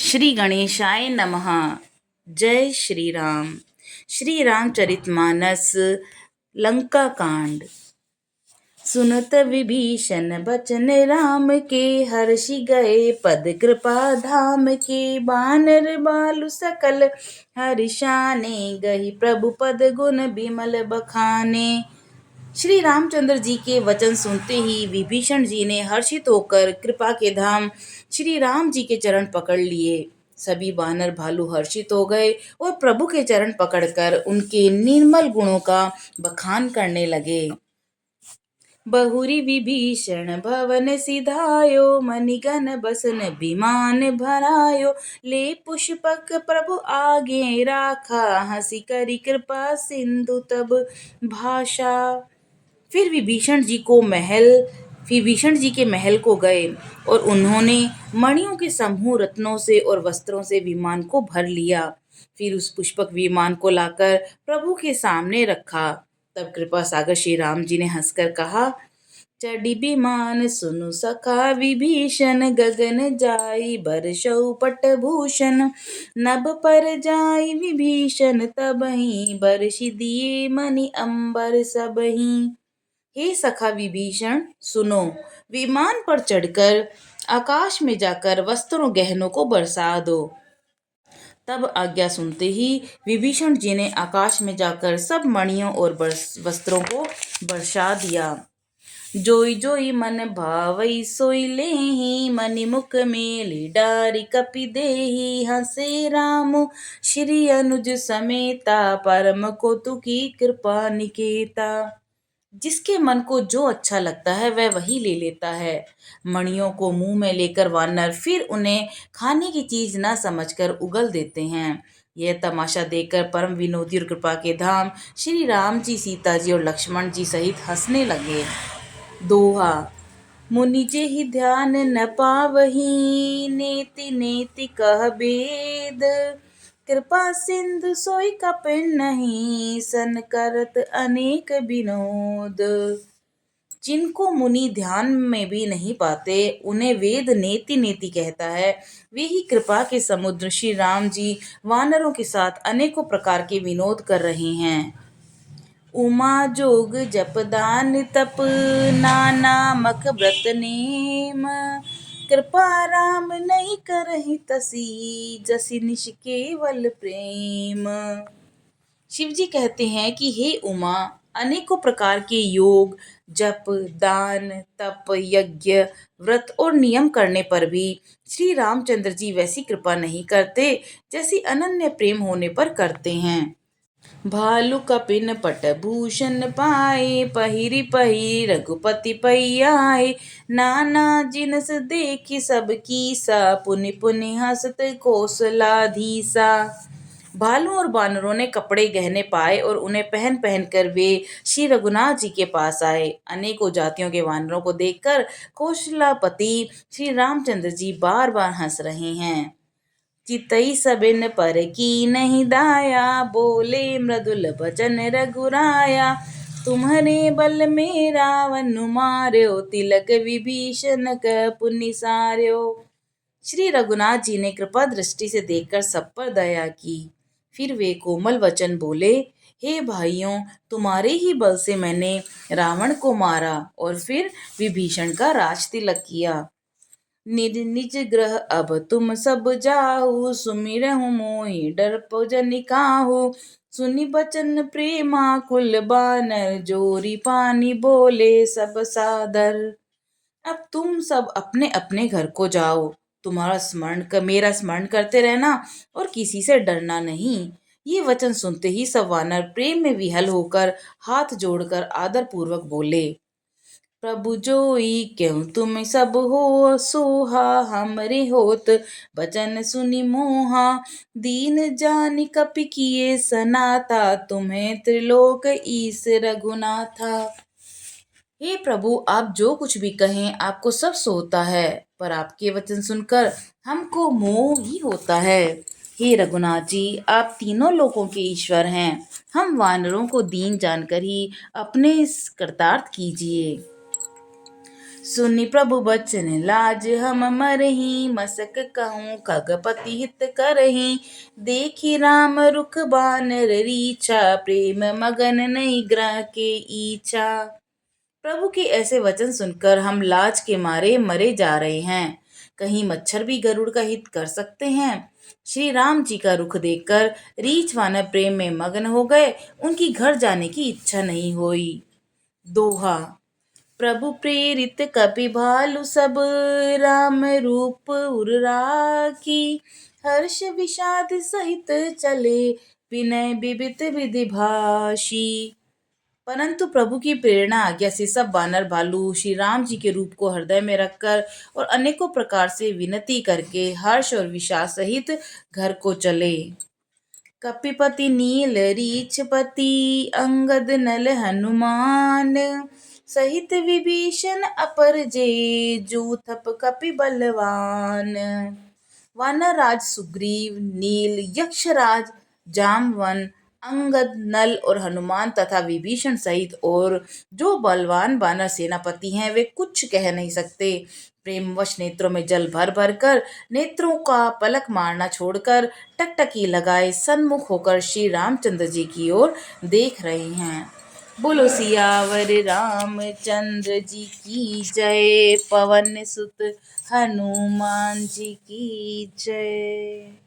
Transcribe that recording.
श्री गणेशाय नमः। जय श्री राम। श्री रामचरितमानस लंका कांड। सुनत विभीषण बचन राम के, हर्षि गए पद कृपा धाम के। बानर बालु सकल हर्षाने, गहि प्रभु पद गुण बिमल बखाने। श्री रामचंद्र जी के वचन सुनते ही विभीषण जी ने हर्षित होकर कृपा के धाम श्री राम जी के चरण पकड़ लिए। सभी वानर भालू हर्षित हो गए और प्रभु के चरण पकड़कर उनके निर्मल गुणों का बखान करने लगे। बहुरी विभीषण भवन सिधायो, मणिगण बसन विमान भरायो। ले पुष्पक प्रभु आगे राखा, हंसी करी कृपा सिंधु तब भाषा। फिर विभीषण जी के महल को गए और उन्होंने मणियों के समूह रत्नों से और वस्त्रों से विमान को भर लिया। फिर उस पुष्पक विमान को लाकर प्रभु के सामने रखा। तब कृपा सागर श्री राम जी ने हंसकर कहा, चढ़ी विमान सुनु सखा विभीषण, गगन जाई बरसौ पटभूषण। नभ पर जाई विभीषण तबहि, बरसि दिए मणि अंबर सबहि। हे सखा विभीषण, सुनो, विमान पर चढ़कर आकाश में जाकर वस्त्रों गहनों को बरसा दो। तब आज्ञा सुनते ही विभीषण जी ने आकाश में जाकर सब मणियों और वस्त्रों को बरसा दिया। जोई जोई मन भावई सोई लेहि, मणि मुख मेलि डारि कपि देहि। हंसे राम श्री अनुज समेता, परम कौतुकी कृपा निकेता। जिसके मन को जो अच्छा लगता है वह वही ले लेता है। मणियों को मुंह में लेकर वानर फिर उन्हें खाने की चीज न समझकर उगल देते हैं। यह तमाशा देखकर परम विनोदी और कृपा के धाम श्री राम जी, सीता जी और लक्ष्मण जी सहित हंसने लगे। दोहा। मुनि जेहि ध्यान न पावहीं, नेति नेति कह बेद। कृपा सिंधु सोई कपिन नहीं, सन करत अनेक विनोद। जिनको मुनि ध्यान में भी नहीं पाते, उन्हें वेद नेति नेति कहता है, वे ही कृपा के समुद्र श्री राम जी वानरों के साथ अनेकों प्रकार के विनोद कर रहे हैं। उमा जोग जप दान तप, नाना मख व्रत नेम। कृपा राम नहीं करहि तसी, जसि निश केवल प्रेम। शिव जी कहते हैं कि हे उमा, अनेकों प्रकार के योग, जप, दान, तप, यज्ञ, व्रत और नियम करने पर भी श्री रामचंद्र जी वैसी कृपा नहीं करते जैसी अनन्य प्रेम होने पर करते हैं। भालु कपिन पटभूषण पाए, पहिरी पहिरी रघुपति पै आए। नाना जिनस देखि सब कीसा, पुनि पुनि हसत कौशलाधीसा। भालू और बानरों ने कपड़े गहने पाए और उन्हें पहन पहन कर वे श्री रघुनाथ जी के पास आए। अनेकों जातियों के वानरों को देखकर कौशलापति श्री रामचंद्र जी बार बार हंस रहे हैं। चितई सबिन पर की नहीं दाया, बोले मृदुल बचन रघुराया। तुम्हारे बल में रावण मार्यो, तिलक विभीषण क पुनि सार्यो। श्री रघुनाथ जी ने कृपा दृष्टि से देखकर सब पर दया की। फिर वे कोमल वचन बोले, हे भाइयों, तुम्हारे ही बल से मैंने रावण को मारा और फिर विभीषण का राज तिलक किया। निज निज ग्रह अब तुम सब जाहु, सुमिरहु मोहि डरपौ जनि काहू। सुनि बचन प्रेमाकुल बानर, जोरी पानी बोले सब सादर। अब तुम सब अपने अपने घर को जाओ। मेरा स्मरण करते रहना और किसी से डरना नहीं। ये वचन सुनते ही सब वानर प्रेम में विहल होकर हाथ जोड़कर आदर पूर्वक बोले, प्रभु जोई क्यों तुम सब हो सोहा। हमरे होत बचन सुनि मोहा, दीन जानि कपि किए सनाथा। तुम्हें त्रिलोक ईस रघुनाथा। हे प्रभु, आप जो कुछ भी कहें आपको सब सोता है, पर आपके वचन सुनकर हमको मोह ही होता है। हे रघुनाथ जी, आप तीनों लोकों के ईश्वर हैं। हम वानरों को दीन जानकर ही अपने इस कृतार्थ कीजिए। सुनि प्रभु बचन लाज हम मरही, मसक कहूँ खगपति हित करही। देखी राम रुख बानर रीछा, प्रेम मगन नहीं ग्रह के ईछा। प्रभु के ऐसे वचन सुनकर हम लाज के मारे मरे जा रहे हैं। कहीं मच्छर भी गरुड़ का हित कर सकते हैं। श्री राम जी का रुख देखकर रीछ वानर प्रेम में मग्न हो गए। उनकी घर जाने की इच्छा नहीं हुई। दोहा। प्रभु प्रेरित कपि भालु सब, राम रूप उर राखी। हर्ष विषाद सहित चले, विनय विवित विधि भाषी। परंतु प्रभु की प्रेरणा आज्ञा से सब बानर भालू श्री राम जी के रूप को हृदय में रखकर और अनेकों प्रकार से विनती करके हर्ष और विषाद सहित घर को चले। कपिपति नील रीछपति, अंगद नल हनुमान। सहित विभीषण अपर जे, जूथप कपि बलवान। वानर राज सुग्रीव, नील, यक्षराज, जामवन, अंगद, नल और हनुमान तथा विभीषण सहित और जो बलवान वानर सेनापति हैं वे कुछ कह नहीं सकते। प्रेमवश नेत्रों में जल भर भर कर, नेत्रों का पलक मारना छोड़कर टकटकी लगाए सन्मुख होकर श्री रामचंद्र जी की ओर देख रहे हैं। बोलो सियावर रामचंद्र जी की जय, पवन सुत हनुमान जी की जय।